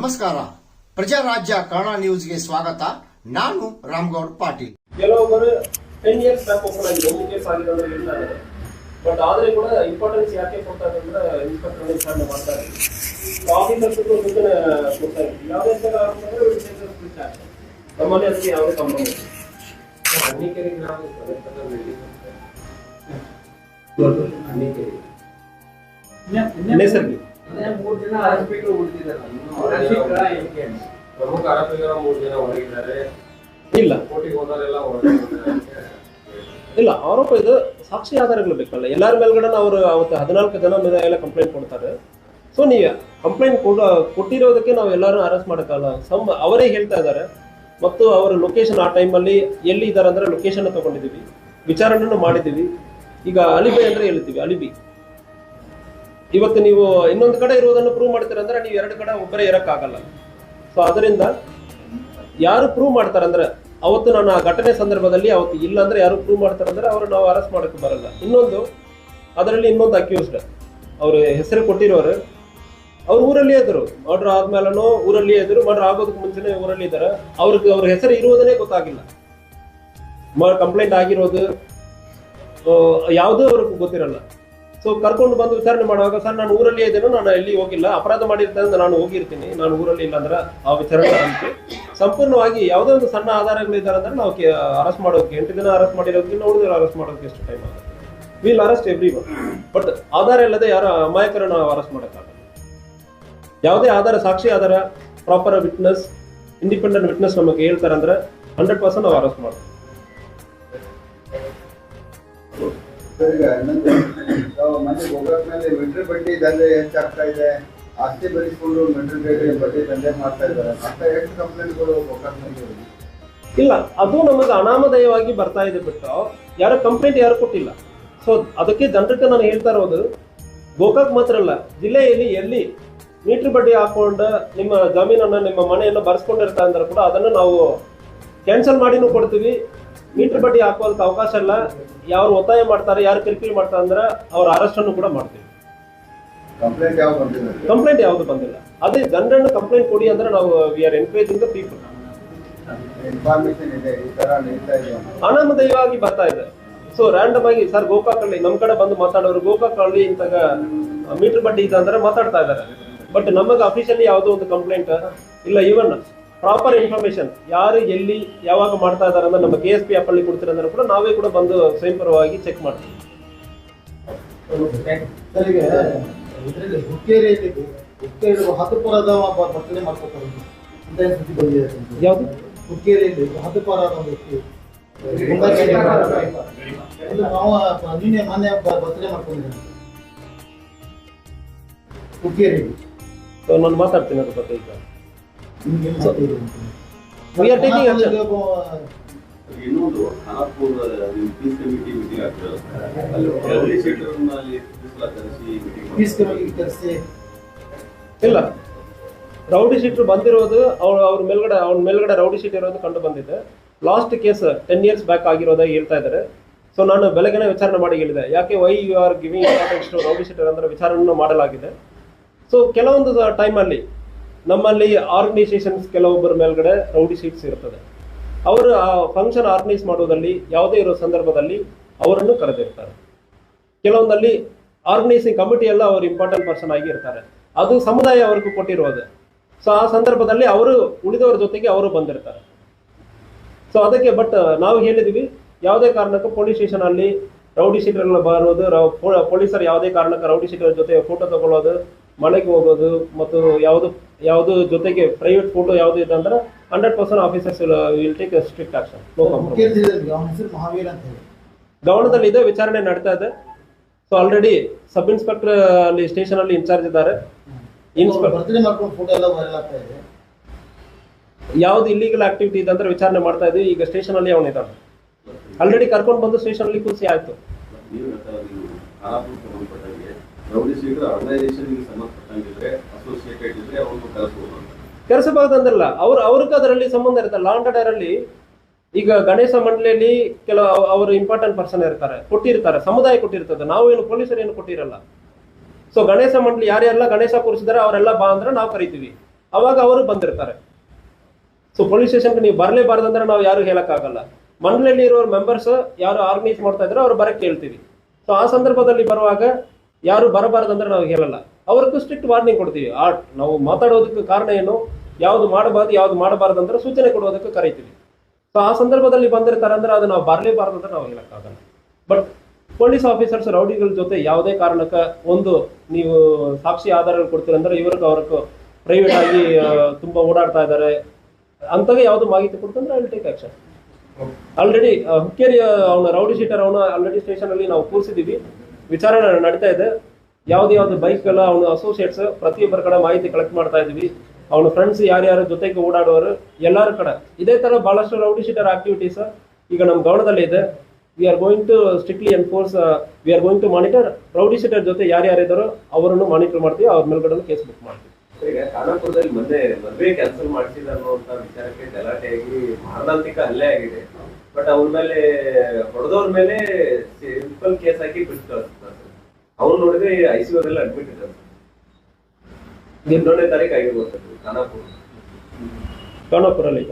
ನಮಸ್ಕಾರ. ಪ್ರಜಾರಾಜ್ಯ ಕನ್ನಡ ನ್ಯೂಸ್ಗೆ ಸ್ವಾಗತ. ನಾನು ರಾಮಗೌಡ ಪಾಟೀಲ್. ಕೆಲವೊಬ್ಬರು 10 years ಬ್ಯಾಕ್ ಓಪನ್ ಆಗಿದೆ, ಒಂದು ಕೇಸ್ ಆಗಿದೆ ಅಂತ ಹೇಳ್ತಾರೆ. ಬಟ್ ಆದ್ರೆ ಕೂಡ ಇಂಪಾರ್ಟೆನ್ಸ್ ಯಾಕೆ ಕೊಡ್ತಾರೆ ಅಂದ್ರೆ ಇನ್ಸ್ಪೆಕ್ಟರ್ ವಿಚಾರಣೆ ಮಾಡ್ತಾರೆ, ಆಫೀಸರ್ಸ್ ಸೂಚನೆ ಕೊಡ್ತಾರೆ. ಯಾವುದೇ ತರ ನಮ್ಮಲ್ಲಿ ಅದಕ್ಕೆ ಯಾವುದೇ ಸಂಬಂಧ ಇಲ್ಲ. ಅನ್ನಿಕೆರೆಗೆ ನಾವು ನೈಸರ್ಗಿಕ ಮೂರು ಜನ ಆರೋಪಿಗಳು ಉಳಿದಿದ್ದಾರೆ. ಪ್ರಮುಖ ಆರೋಪಿಗಳ 3 ಜನ ಹೊರಗಿದ್ದಾರೆ. ಇಲ್ಲ ಕೋರ್ಟಿಗೆ ಹೋದವರೆಲ್ಲ ಇಲ್ಲ. ಆರೋಪ ಇದು ಸಾಕ್ಷಿ ಆಧಾರಗಳು ಬೇಕಲ್ಲ. ಎಲ್ಲರ ಮೇಲ್ಗಡೆ ಅವರು ಅವತ್ತು 14 ಜನ ಮೇಲೆ ಎಲ್ಲ ಕಂಪ್ಲೇಂಟ್ ಕೊಡ್ತಾರೆ. ಸೊ ನೀವು ಕಂಪ್ಲೇಂಟ್ ಕೊಟ್ಟಿರೋದಕ್ಕೆ ನಾವು ಎಲ್ಲರೂ ಅರೆಸ್ಟ್ ಮಾಡೋಕ್ಕಲ್ಲ. ಅವರೇ ಹೇಳ್ತಾ ಇದ್ದಾರೆ. ಮತ್ತು ಅವರ ಲೊಕೇಶನ್ ಆ ಟೈಮಲ್ಲಿ ಎಲ್ಲಿ ಇದ್ದಾರೆ ಅಂದ್ರೆ ಲೊಕೇಶನ್ ತಗೊಂಡಿದ್ದೀವಿ, ವಿಚಾರಣೆಯನ್ನು ಮಾಡಿದ್ದೀವಿ. ಈಗ ಅಲಿಬಿ ಅಂದ್ರೆ ಹೇಳ್ತೀವಿ, ಅಲಿಬಿ. ಇವತ್ತು ನೀವು ಇನ್ನೊಂದು ಕಡೆ ಇರುವುದನ್ನು ಪ್ರೂವ್ ಮಾಡ್ತೀರ ಅಂದ್ರೆ ನೀವು 2 ಕಡೆ ಒಬ್ಬರೇ ಇರಕ್ಕಾಗಲ್ಲ. ಸೊ ಅದರಿಂದ ಯಾರು ಪ್ರೂವ್ ಮಾಡ್ತಾರಂದ್ರೆ ಅವತ್ತು ನಾನು ಆ ಘಟನೆ ಸಂದರ್ಭದಲ್ಲಿ ಅವತ್ತು ಇಲ್ಲ ಅಂದ್ರೆ ಯಾರು ಪ್ರೂವ್ ಮಾಡ್ತಾರಂದ್ರೆ ಅವರು ನಾವು ಅರೆಸ್ಟ್ ಮಾಡೋಕ್ಕೆ ಬರಲ್ಲ. ಅದರಲ್ಲಿ ಇನ್ನೊಂದು ಅಕ್ಯೂಸ್ಡ್ ಅವ್ರ ಹೆಸರು ಕೊಟ್ಟಿರೋರು ಅವ್ರ ಊರಲ್ಲಿ ಇದ್ರು. ಮರ್ಡರ್ ಆದ್ಮೇಲೂ ಊರಲ್ಲಿ ಇದ್ರು, ಮರ್ಡರ್ ಆಗೋದಕ್ಕೆ ಮುಂಚೆನೆ ಊರಲ್ಲಿ ಇದ್ದಾರೆ. ಅವ್ರ ಹೆಸರು ಇರುವುದನ್ನೇ ಗೊತ್ತಾಗಿಲ್ಲ. ಕಂಪ್ಲೇಂಟ್ ಆಗಿರೋದು ಯಾವುದೂ ಅವ್ರಿಗೆ ಗೊತ್ತಿರಲ್ಲ. ಸೊ ಕರ್ಕೊಂಡು ಬಂದು ವಿಚಾರಣೆ ಮಾಡುವಾಗ, ಸರ್ ನಾನು ಊರಲ್ಲಿ ಇದ್ದೇನೋ, ನಾನು ಎಲ್ಲಿ ಹೋಗಿಲ್ಲ, ಅಪರಾಧ ಮಾಡಿರ್ತೇನೆ, ನಾನು ಹೋಗಿರ್ತೀನಿ, ನಾನು ಊರಲ್ಲಿ ಇಲ್ಲ ಅಂದ್ರೆ ಆ ವಿಚಾರಣೆ ಅಂತ ಸಂಪೂರ್ಣವಾಗಿ ಯಾವುದೇ ಒಂದು ಸಣ್ಣ ಆಧಾರಗಳಿದ್ದಾರೆ ಅಂದ್ರೆ ನಾವು ಅರೆಸ್ಟ್ ಮಾಡೋಕೆ 8 ದಿನ ಅರೆಸ್ಟ್ ಮಾಡಿರೋದಕ್ಕಿಂತ ಉಳಿದ್ರೆ ಅರೆಸ್ಟ್ ಮಾಡೋಕೆ ಎಷ್ಟು ಟೈಮ್ ಆಗುತ್ತೆ. Will arrest everyone. But ಆಧಾರ ಇಲ್ಲದೆ ಯಾರ ಅಮಾಯಕರನ್ನು ಅರೆಸ್ಟ್ ಮಾಡೋಕ್ಕಾಗಲ್ಲ. ಯಾವುದೇ ಆಧಾರ, ಸಾಕ್ಷಿ ಆಧಾರ, ಪ್ರಾಪರ್ ವಿಟ್ನೆಸ್, ಇಂಡಿಪೆಂಡೆಂಟ್ ವಿಟ್ನೆಸ್ ನಮಗೆ ಹೇಳ್ತಾರೆ ಅಂದ್ರೆ 100% ನಾವು ಅರೆಸ್ಟ್ ಮಾಡ್ತೀವಿ. ಮನೆ ಗೋಕಾಕ್ನಲ್ಲಿ ಮಿಲಿಟರಿ ಬಡ್ಡಿ ದಂಧೆ ಹೆಚ್ಚಾಗ್ತಾ ಇದೆ. ಆಸ್ತಿ ಬೆಳೆಸಿಕೊಂಡು ಮಿಲಿಟರಿ ಬಡ್ಡಿ ದಂಧೆ ಮಾಡ್ತಾ ಇದ್ದಾರೆ ಅಂತ ಎಷ್ಟು ಕಂಪ್ಲೇಂಟ್ಗಳು ಗೋಕಾಕ್ನಲ್ಲಿ ಇಲ್ಲ. ಅದು ನಮಗೆ ಅನಾಮಧೇಯವಾಗಿ ಬರ್ತಾ ಇದೆ ಬಿಟ್ಟು ಯಾರು ಕಂಪ್ಲೇಂಟ್ ಯಾರು ಕೊಟ್ಟಿಲ್ಲ. ಸೊ ಅದಕ್ಕೆ ಜನರಿಗೆ ನಾನು ಹೇಳ್ತಾ ಇರೋದು, ಗೋಕಾಕ್ ಮಾತ್ರ ಅಲ್ಲ, ಜಿಲ್ಲೆಯಲ್ಲಿ ಎಲ್ಲಿ ಮೀಟರ್ ಬಡ್ಡಿ ಹಾಕೊಂಡು ನಿಮ್ಮ ಜಮೀನನ್ನು, ನಿಮ್ಮ ಮನೆಯನ್ನು ಬರ್ಸ್ಕೊಂಡಿರ್ತಾ ಅಂದ್ರೆ ಕೂಡ ಅದನ್ನು ನಾವು ಕ್ಯಾನ್ಸಲ್ ಮಾಡಿನೂ ಕೊಡ್ತೀವಿ. ಮೀಟರ್ ಬಡ್ಡಿ ಹಾಕೋದಕ್ಕೆ ಅವಕಾಶ ಇಲ್ಲ. ಯಾರು ಒತ್ತಾಯ ಮಾಡ್ತಾರೆ, ಯಾರು ಕಿರಿಕಿರಿ ಮಾಡ್ತಾರೆ ಅಂದ್ರೆ ಅವ್ರ ಅರೆಸ್ಟ್ ಅನ್ನು ಕೂಡ ಮಾಡ್ತೀವಿ. ಕಂಪ್ಲೇಂಟ್ ಯಾವುದು ಬಂದಿಲ್ಲ. ಅದೇ ಜನರನ್ನು ಕಂಪ್ಲೇಂಟ್ ಕೊಡಿ ಅಂದ್ರೆ ನಾವು we are encouraging the people. ಅನಾಮಧೇಯವಾಗಿ ಬರ್ತಾ ಇದೆ. ಸೊ ರ್ಯಾಂಡಮ್ ಆಗಿ ಸರ್ ಗೋಕಾಕಲ್ಲಿ ನಮ್ಮ ಕಡೆ ಬಂದು ಮಾತಾಡೋರು, ಗೋಕಾಕಲ್ಲಿ ಇಂತಾಗ ಮೀಟರ್ ಬಡ್ಡಿ ಇದೆ ಅಂದ್ರೆ ಮಾತಾಡ್ತಾ ಇದ್ದಾರೆ. ಬಟ್ ನಮಗೆ ಅಫಿಷಿಯಲಿ ಯಾವುದೋ ಒಂದು ಕಂಪ್ಲೇಂಟ್ ಇಲ್ಲ. ಈವನ್ ಪ್ರಾಪರ್ ಇನ್ಫಾರ್ಮೇಶನ್ ಯಾರು ಎಲ್ಲಿ ಯಾವಾಗ ಮಾಡ್ತಾ ಇದ್ದಾರೆ ಅಂದ್ರೆ ನಮ್ಮ KSP ಆಪ್ ಅಲ್ಲಿ ಕೊಡ್ತೀರ ಅಂದ್ರೆ ಕೂಡ ನಾವೇ ಕೂಡ ಬಂದು ಸ್ವಯಂಪರವಾಗಿ ಚೆಕ್ ಮಾಡ್ತೀವಿ. ಯಾವುದು ಹುಕ್ಕೇರಿಯಲ್ಲಿ ಹತ್ತುಪಾರದ ವ್ಯಕ್ತಿ ನಿನ್ನೆ ಮೊನ್ನೆ ಬರ್ತಡೇ ಮಾಡ್ಕೊಂಡಿದ್ದಾರೆ ಹುಕ್ಕೇರಿಯಲ್ಲಿ. ನಾನು ಮಾತಾಡ್ತೀನಿ ಅದ್ರ ಬಗ್ಗೆ. ಈಗ we are taking action. ಇನ್ನೊಂದು ಖಾನಾಪುರ ಪೀಸ್ ಕಮಿಟಿ ಮೀಟಿಂಗ್ ಆಗ್ತದೆ. ಅಲ್ಲಿ ರೌಡಿ ಶೀಟರ್ನಲ್ಲಿ ಇಲ್ಲ, ರೌಡಿ ಶೀಟರ್ ಬಂದಿರೋದು ಅವ್ರ ಮೇಲ್ಗಡೆ ರೌಡಿ ಶೀಟ್ ಇರೋದು ಕಂಡು ಬಂದಿದೆ. ಲಾಸ್ಟ್ ಕೇಸ್ 10 years ಬ್ಯಾಕ್ ಆಗಿರೋದಾಗಿ ಹೇಳ್ತಾ ಇದ್ದಾರೆ. ಸೊ ನಾನು ಬೆಳಗ್ಗೆನೆ ವಿಚಾರಣೆ ಮಾಡಿ ಹೇಳಿದೆ, ಯಾಕೆ why you are giving importance to rowdy sheeter ಅಂದ್ರೆ ವಿಚಾರಣೆ ಮಾಡಲಾಗಿದೆ. ಸೊ ಕೆಲವೊಂದು ಟೈಮಲ್ಲಿ ನಮ್ಮಲ್ಲಿ ಆರ್ಗನೈಸೇಷನ್ಸ್ ಕೆಲವೊಬ್ಬರ ಮೇಲ್ಗಡೆ ರೌಡಿ ಶೀಟ್ಸ್ ಇರ್ತದೆ. ಅವರು ಆ ಫಂಕ್ಷನ್ ಆರ್ಗನೈಸ್ ಮಾಡೋದಲ್ಲಿ ಯಾವುದೇ ಇರೋ ಸಂದರ್ಭದಲ್ಲಿ ಅವರನ್ನು ಕರೆದಿರ್ತಾರೆ. ಕೆಲವೊಂದಲ್ಲಿ ಆರ್ಗನೈಸಿಂಗ್ ಕಮಿಟಿ ಎಲ್ಲ ಅವರು ಇಂಪಾರ್ಟೆಂಟ್ ಪರ್ಸನ್ ಆಗಿ ಇರ್ತಾರೆ. ಅದು ಸಮುದಾಯ ಅವ್ರಿಗೂ ಕೊಟ್ಟಿರೋದು. ಸೊ ಆ ಸಂದರ್ಭದಲ್ಲಿ ಅವರು ಉಳಿದವರ ಜೊತೆಗೆ ಅವರು ಬಂದಿರ್ತಾರೆ. ಸೊ ಅದಕ್ಕೆ ಬಟ್ ನಾವು ಹೇಳಿದ್ವಿ, ಯಾವುದೇ ಕಾರಣಕ್ಕೂ ಪೊಲೀಸ್ ಸ್ಟೇಷನ್ ಅಲ್ಲಿ ರೌಡಿ ಶೀಟರ್ಗಳು ಬರೋದು, ಪೊಲೀಸರು ಯಾವುದೇ ಕಾರಣಕ್ಕೆ ರೌಡಿ ಶೀಟರ್ ಜೊತೆ ಫೋಟೋ ತಗೊಳ್ಳೋದು, ಮನೆಗೆ ಹೋಗೋದು ಮತ್ತು ಯಾವುದು ಜೊತೆಗೆ ಪ್ರೈವೇಟ್ ಫೋಟೋ ಯಾವುದು ಇದೆ ಅಂದ್ರೆ 100% officers will take strict action. ಗಮನದಲ್ಲಿ ಇದೆ, ವಿಚಾರಣೆ ನಡೀತಾ ಇದೆ. ಸೊ ಆಲ್ರೆಡಿ ಸಬ್ ಇನ್ಸ್ಪೆಕ್ಟರ್ ಅಲ್ಲಿ ಸ್ಟೇಷನ್ ಅಲ್ಲಿ ಇನ್ಚಾರ್ಜ್ ಇದ್ದಾರೆ. ಯಾವ್ದು ಇಲ್ಲಿಗಲ್ ಆಕ್ಟಿವಿಟಿ ಇದೆ ಅಂದ್ರೆ ವಿಚಾರಣೆ ಮಾಡ್ತಾ ಇದ್ವಿ. ಈಗ ಸ್ಟೇಷನ್ ಅಲ್ಲಿ ಅವನಿದ್ದಾನೆ, ಆಲ್ರೆಡಿ ಕರ್ಕೊಂಡು ಬಂದು ಸ್ಟೇಷನ್ ಅಲ್ಲಿ ಕೂರಿಸಿ ಆಯ್ತು. ಕರೆಸಬಹುದಂದ್ರಲ್ಲ, ಅವ್ರಿಗೆ ಅದರಲ್ಲಿ ಸಂಬಂಧ ಇರುತ್ತೆ. ಲಾ ಅಂಡ್ ಆರ್ಡರ್ ಅಲ್ಲಿ ಈಗ ಗಣೇಶ ಮಂಡಳಿಯಲ್ಲಿ ಕೆಲವು ಅವರು ಇಂಪಾರ್ಟೆಂಟ್ ಪರ್ಸನ್ ಇರ್ತಾರೆ, ಕೊಟ್ಟಿರ್ತಾರೆ, ಸಮುದಾಯ ಕೊಟ್ಟಿರ್ತದೆ. ನಾವೇನು ಪೊಲೀಸರು ಏನು ಕೊಟ್ಟಿರಲ್ಲ. ಸೊ ಗಣೇಶ ಮಂಡಳಿ ಯಾರೆಲ್ಲ ಗಣೇಶ ಕೂರಿಸಿದಾರೆ ಅವರೆಲ್ಲ ಬಾ ಅಂದ್ರೆ ನಾವು ಕರಿತೀವಿ. ಅವಾಗ ಅವರು ಬಂದಿರ್ತಾರೆ. ಸೊ ಪೊಲೀಸ್ ಸ್ಟೇಷನ್ಗೆ ನೀವು ಬರಲೇಬಾರ್ದಂದ್ರೆ ನಾವು ಯಾರು ಹೇಳಕ್ಕಾಗಲ್ಲ. ಮಂಡಳಿಯಲ್ಲಿ ಇರೋ ಮೆಂಬರ್ಸ್ ಯಾರು ಆರ್ಗನೈಸ್ ಮಾಡ್ತಾ ಇದ್ರೆ ಅವ್ರು ಬರಕ್ಕೆ ಹೇಳ್ತೀವಿ. ಸೊ ಆ ಸಂದರ್ಭದಲ್ಲಿ ಬರುವಾಗ ಯಾರು ಬರಬಾರ್ದಂದ್ರೆ ನಾವು ಹೇಳಲ್ಲ, ಅವ್ರಿಗೂ ಸ್ಟ್ರಿಕ್ಟ್ ವಾರ್ನಿಂಗ್ ಕೊಡ್ತೀವಿ. ನಾವು ಮಾತಾಡೋದಕ್ಕೆ ಕಾರಣ ಏನು, ಯಾವ್ದು ಮಾಡಬಾರ್ದು ಯಾವ್ದು ಮಾಡಬಾರ್ದು ಅಂದ್ರೆ ಸೂಚನೆ ಕೊಡೋದಕ್ಕೆ ಕರಿತೀವಿ. ಸೊ ಆ ಸಂದರ್ಭದಲ್ಲಿ ಬಂದಿರ್ತಾರೆ ಅಂದ್ರೆ ಅದು ನಾವು ಬರಲೇಬಾರ್ದು ಅಂತ ನಾವು ಹೇಳಕ್ಕಾಗಲ್ಲ. ಬಟ್ ಪೊಲೀಸ್ ಆಫೀಸರ್ಸ್ ರೌಡಿಗಳ ಜೊತೆ ಯಾವುದೇ ಕಾರಣಕ್ಕೆ ಒಂದು ನೀವು ಸಾಕ್ಷಿ ಆಧಾರಗಳು ಕೊಡ್ತೀರಂದ್ರೆ ಇವ್ರಿಗೆ ಅವ್ರಿಗೆ ಪ್ರೈವೇಟ್ ಆಗಿ ತುಂಬಾ ಓಡಾಡ್ತಾ ಇದ್ದಾರೆ ಅಂತಾಗ ಯಾವ್ದು ಮಾಹಿತಿ ಕೊಡ್ತಂದ್ರೆ I will take action. Already Hukkeri ಅವನ ರೌಡಿ ಶೀಟರ್ ಅವನ ಆಲ್ರೆಡಿ ಸ್ಟೇಷನ್ ಅಲ್ಲಿ ನಾವು ಕೂರಿಸಿದೀವಿ, ವಿಚಾರಣೆ ನಡೀತಾ ಇದೆ. ಯಾವ್ದು ಬೈಕ್ ಎಲ್ಲ ಅವನ ಅಸೋಸಿಯೇಟ್ಸ್ ಪ್ರತಿಯೊಬ್ಬರ ಕಡೆ ಮಾಹಿತಿ ಕಲೆಕ್ಟ್ ಮಾಡ್ತಾ ಇದೀವಿ. ಅವನ ಫ್ರೆಂಡ್ಸ್ ಯಾರ್ಯಾರು ಜೊತೆಗೆ ಓಡಾಡುವರು ಎಲ್ಲರ ಕಡೆ ಇದೇ ತರ ಬಹಳಷ್ಟು ರೌಡಿ ಶೀಟರ್ ಆಕ್ಟಿವಿಟೀಸ್ ಈಗ ನಮ್ಮ ಗಮನದಲ್ಲಿ ಇದೆ. We are going to strictly enforce, we are going to monitor. Rowdy sheeter ಜೊತೆ ಯಾರ್ಯಾರಿದ್ದಾರೋ ಅವರನ್ನು ಮಾನಿಟರ್ ಮಾಡ್ತೀವಿ, ಅವ್ರ ಮೇಲ್ಗಡೆ ಕೇಸ್ ಬುಕ್ ಮಾಡ್ತೀವಿ. ಈಗ ಖಾನಾಪುರದಲ್ಲಿ ಮೊನ್ನೆ ಮದುವೆ ಕ್ಯಾನ್ಸಲ್ ಮಾಡಿಸಿದ ಅನ್ನುವಂತ ವಿಚಾರಕ್ಕೆ ಗಲಾಟೆಯಾಗಿ ಮಾರಣಾಂತಿಕ ಹಲ್ಲೆ ಆಗಿದೆ. ಬಟ್ ಅವ್ರ ಮೇಲೆ ಹೊಡೆದವ್ರ ಮೇಲೆ ಸಿಂಪಲ್ ಕೇಸ್ ಹಾಕಿ ಬಿಟ್ಟು ಕಳಿಸ್ತಾರೆ. ಅವ್ರು ನೋಡಿದ್ರೆ ICU ಅಲ್ಲಿ ಅಡ್ಮಿಟ್ ಇದ್ದಾರೆ. 11ನೇ ತಾರೀಕು ಆಗಿರ್ಬೋದು ಖಾನಾಪುರಲ್ಲಿ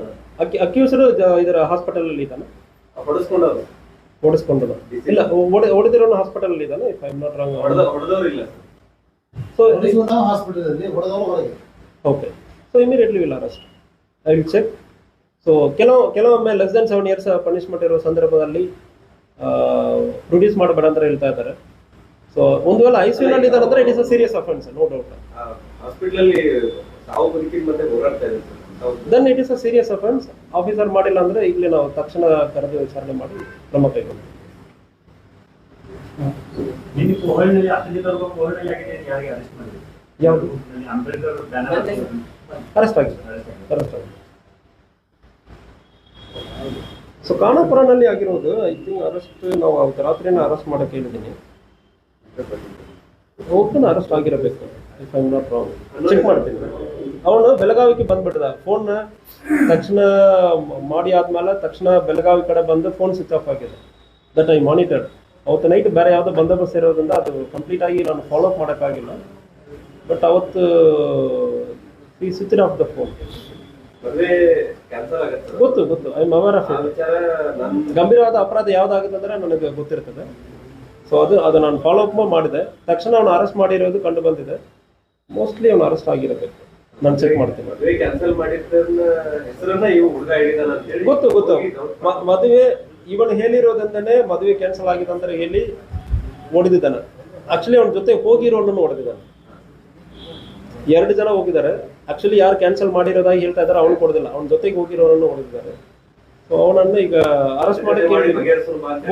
ಅಕ್ಯೂಸರು ಇದರ ಹಾಸ್ಪಿಟಲ್ ಅಲ್ಲಿ ಇದ್ದಾನೆ, ಹೊಡೆಸ್ಕೊಂಡದ್ದು ಇಲ್ಲ, ಹೊಡೆದಿರೋ ಹಾಸ್ಪಿಟಲ್ ಅಲ್ಲಿ ಇದ್ದಾನೆ. If I am not wrong, ಹೊಡೆದವ್ರು ಇಲ್ಲ. ಸೊ ಹಾಸ್ಪಿಟಲ್ ಅಲ್ಲಿ ಹೊಡೆದವರು ಹೊರಗೆ. Okay, so immediately will arrest, I will check. So ಕೆಲವೊಮ್ಮೆ ಲೆಸ್ ದೆನ್ 7 years ಪನಿಷ್ಮೆಂಟ್ ಇರೋ ಸಂದರ್ಭದಲ್ಲಿ ಪ್ರೊಡ್ಯೂಸ್ ಮಾಡಬೇಡ ಅಂತ ಹೇಳ್ತಾ ಇದ್ದಾರೆ. ಸೊ ಒಂದು ವೇಳೆ ICU ನಲ್ಲಿ ಇದ್ದಾರೆ ಅಂದ್ರೆ it is a serious offence, no doubt. Hospital ಅಲ್ಲಿ ಸಾವು ಬದುಕಿನ ಮಧ್ಯೆ ಹೋರಾಡ್ತಾ ಇದ್ದಾರೆ. Then it is a serious offence. Officer ಮಾಡಿಲ್ಲ ಅಂದ್ರೆ ಈಗಲೇ ನಾವು ತಕ್ಷಣ ಕರೆದು ವಿಚಾರಣೆ ಮಾಡಿ ಕ್ರಮ ಕೈಗೊಳ್ತೀವಿ. ಯಾವುದು ಅರೆಸ್ಟ್ ಆಗಿದೆ, ಅರೆಸ್ಟ್ ಆಗಿದೆ. ಸೊ ಖಾನಾಪುರನಲ್ಲಿ ಆಗಿರೋದು ಐ ಥಿಂಕ್ ಅರೆಸ್ಟ್ ನಾವು ಅವತ್ತು ರಾತ್ರಿನ ಅರೆಸ್ಟ್ ಮಾಡಕ್ಕೆ ಹೇಳಿದ್ದೀನಿ. ಓಪನ್ ಅರೆಸ್ಟ್ ಆಗಿರಬೇಕು, if I am not wrong. Check ಮಾಡ್ತೀನಿ. ಅವನು ಬೆಳಗಾವಿಗೆ ಬಂದ್ಬಿಟ್ಟಿದ. ಫೋನ್ ತಕ್ಷಣ ಮಾಡಿ ಆದ್ಮೇಲೆ ತಕ್ಷಣ ಬೆಳಗಾವಿ ಕಡೆ ಬಂದು ಫೋನ್ ಸ್ವಿಚ್ ಆಫ್ ಆಗಿದೆ. That I monitored. ಅವತ್ತು ನೈಟ್ ಬೇರೆ ಯಾವುದೋ ಬಂದೋಬಸ್ತ್ ಇರೋದ್ರಿಂದ ಅದು ಕಂಪ್ಲೀಟ್ ಆಗಿ ನಾನು ಫಾಲೋ ಅಪ್ ಮಾಡೋಕ್ಕಾಗಿಲ್ಲ. ಬಟ್ ಅವತ್ತು ಈ ಸ್ವಿಚ್ ಆಫ್ ದ ಫೋನ್. ಗೊತ್ತು, I am aware of it. ಗಂಭೀರವಾದ ಅಪರಾಧ ಯಾವ್ದಾಗುತ್ತೆ ಅಂದ್ರೆ ನನಗೆ ಗೊತ್ತಿರ್ತದೆ. ಸೊ ಅದು ನಾನು ಫಾಲೋ ಅಪ್ ಮಾಡಿದೆ. ತಕ್ಷಣ ಅವನು ಅರೆಸ್ಟ್ ಮಾಡಿರೋದು ಕಂಡು ಬಂದಿದೆ. ಮೋಸ್ಟ್ಲಿ ಅವನು ಅರೆಸ್ಟ್ ಆಗಿರಬೇಕು, ನಾನು ಚೆಕ್ ಮಾಡ್ತೀನಿ. ಗೊತ್ತು. ಮದುವೆ ಇವನು ಹೇಳಿರೋದಂತಾನೆ ಮದುವೆ ಕ್ಯಾನ್ಸಲ್ ಆಗಿದೆ ಅಂತ ಹೇಳಿ ಹೊಡೆದಿದ್ದಾನೆ. ಆಕ್ಚುಲಿ ಅವನ ಜೊತೆ ಹೋಗಿರೋನು ಹೊಡೆದಿದ್ದಾನೆ. 2 ಜನ ಹೋಗಿದ್ದಾರೆ. ಆಕ್ಚುಲಿ ಯಾರು ಕ್ಯಾನ್ಸಲ್ ಮಾಡಿರೋದಾಗಿ ಹೇಳ್ತಾ ಇದ್ದಾರೆ, ಅವನು ಕೊಡೋದಿಲ್ಲ, ಅವನ ಜೊತೆಗೆ ಹೋಗಿರೋರನ್ನು ಹೊಡೆದಿದ್ದಾರೆ. ಸೊ ಅವನನ್ನು ಈಗ ಅರೆಸ್ಟ್ ಮಾಡಿ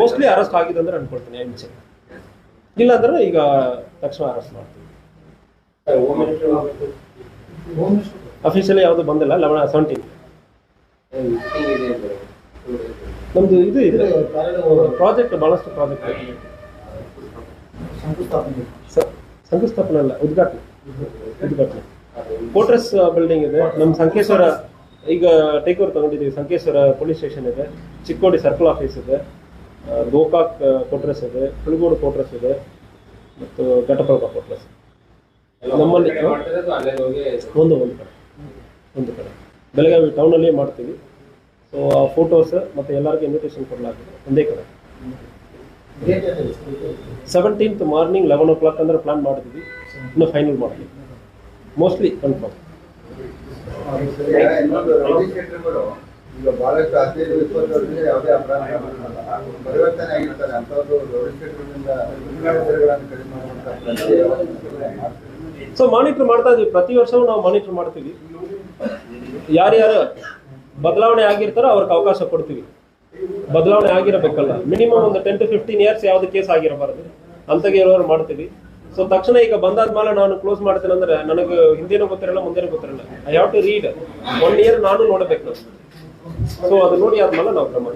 ಮೋಸ್ಟ್ಲಿ ಅರೆಸ್ಟ್ ಆಗಿದೆ ಅಂದ್ರೆ ಅನ್ಕೊಳ್ತೀನಿ. I will check. ಇಲ್ಲ ಅಂದ್ರೆ ಈಗ ತಕ್ಷಣ ಅರೆಸ್ಟ್ ಮಾಡ್ತೀನಿ. ಅಫಿಷಿಯಲಿ ಯಾವುದು ಬಂದಿಲ್ಲ. 17 ನಮ್ದು ಇದು ಇದೆ ಪ್ರಾಜೆಕ್ಟ್, ಬಹಳಷ್ಟು ಪ್ರಾಜೆಕ್ಟ್. ಶಂಕುಸ್ಥಾಪನೆ ಅಲ್ಲ, ಉದ್ಘಾಟನೆ. ಕೋಟ್ರೆಸ್ ಬಿಲ್ಡಿಂಗ್ ಇದೆ ನಮ್ಮ ಸಂಕೇಶ್ವರ. ಈಗ ಟೇಕ್ ಓವರ್ ತಗೊಂಡಿದ್ದೀವಿ. ಸಂಕೇಶ್ವರ ಪೊಲೀಸ್ ಸ್ಟೇಷನ್ ಇದೆ, ಚಿಕ್ಕೋಡಿ ಸರ್ಕಲ್ ಆಫೀಸ್ ಇದೆ, ಗೋಕಾಕ್ ಕೋಟ್ರೆಸ್ ಇದೆ, ಹುಳಗೋಡು ಕೋಟ್ರೆಸ್ ಇದೆ, ಮತ್ತು ಘಟಪ್ರಭಾ ಕೋಟ್ರೆಸ್. ನಮ್ಮಲ್ಲಿ ಒಂದು ಕಡೆ ಬೆಳಗಾವಿ ಟೌನಲ್ಲಿ ಮಾಡ್ತೀವಿ. ಸೊ ಆ ಫೋಟೋಸ್ ಮತ್ತು ಎಲ್ಲರಿಗೂ ಇನ್ವಿಟೇಷನ್ ಕೊಡಲಾಗಿದೆ ಒಂದೇ ಕಡೆ. 17th ಮಾರ್ನಿಂಗ್ 11 o'clock ಅಂದ್ರೆ ಪ್ಲಾನ್ ಮಾಡಿದ್ವಿ. ಇನ್ನು ಫೈನಲ್ ಮಾಡ್ತೀವಿ, ಮೋಸ್ಟ್ಲಿ ಕನ್ಫರ್ಮ್. ಇನ್ನೊಂದು ರೌಡಿ ಶೀಟರ್ಗಳು ಈಗ ಬಹಳಷ್ಟು 15-20 ವರ್ಷದಿಂದ ಯಾವುದೇ ಅಪರಾಧ ಪರಿವರ್ತನೆ ಆಗಿರ್ತಾರೆ. ಅಂಥದ್ದು ರೌಡಿ ಶೀಟರ್ಗಳಿಂದ ಕಡಿಮೆ ಮಾಡುವಂಥ. ಸೊ ಮಾನಿಟರ್ ಮಾಡ್ತಾ ಇದೀವಿ. ಪ್ರತಿ ವರ್ಷವೂ ನಾವು ಮಾನಿಟರ್ ಮಾಡ್ತೀವಿ. ಯಾರ್ಯಾರು ಬದಲಾವಣೆ ಆಗಿರ್ತಾರೋ ಅವ್ರಿಗೆ ಅವಕಾಶ ಕೊಡ್ತೀವಿ. ಬದಲಾವಣೆ ಆಗಿರಬೇಕಲ್ಲ, ಮಿನಿಮಮ್ ಒಂದು 10 to 15 years ಯಾವ್ದು ಕೇಸ್ ಆಗಿರಬಾರ್ದು ಅಂತಾಗೆ ಇರೋರು ಮಾಡ್ತೀವಿ. ಸೊ ತಕ್ಷಣ ಈಗ ಬಂದಾದ್ಮೇಲೆ ನಾನು ಕ್ಲೋಸ್ ಮಾಡ್ತೇನೆ ಅಂದ್ರೆ ನನಗೆ ಹಿಂದೇನೂ ಗೊತ್ತಿರಲ್ಲ, ಮುಂದೇನೂ ಗೊತ್ತಿರಲ್ಲ. I have to read 1 year ನಾನು ನೋಡಬೇಕು. ಸೊ ಅದು ನೋಡಿ ಆದ್ಮೇಲೆ ನಾವು ಕ್ರಮ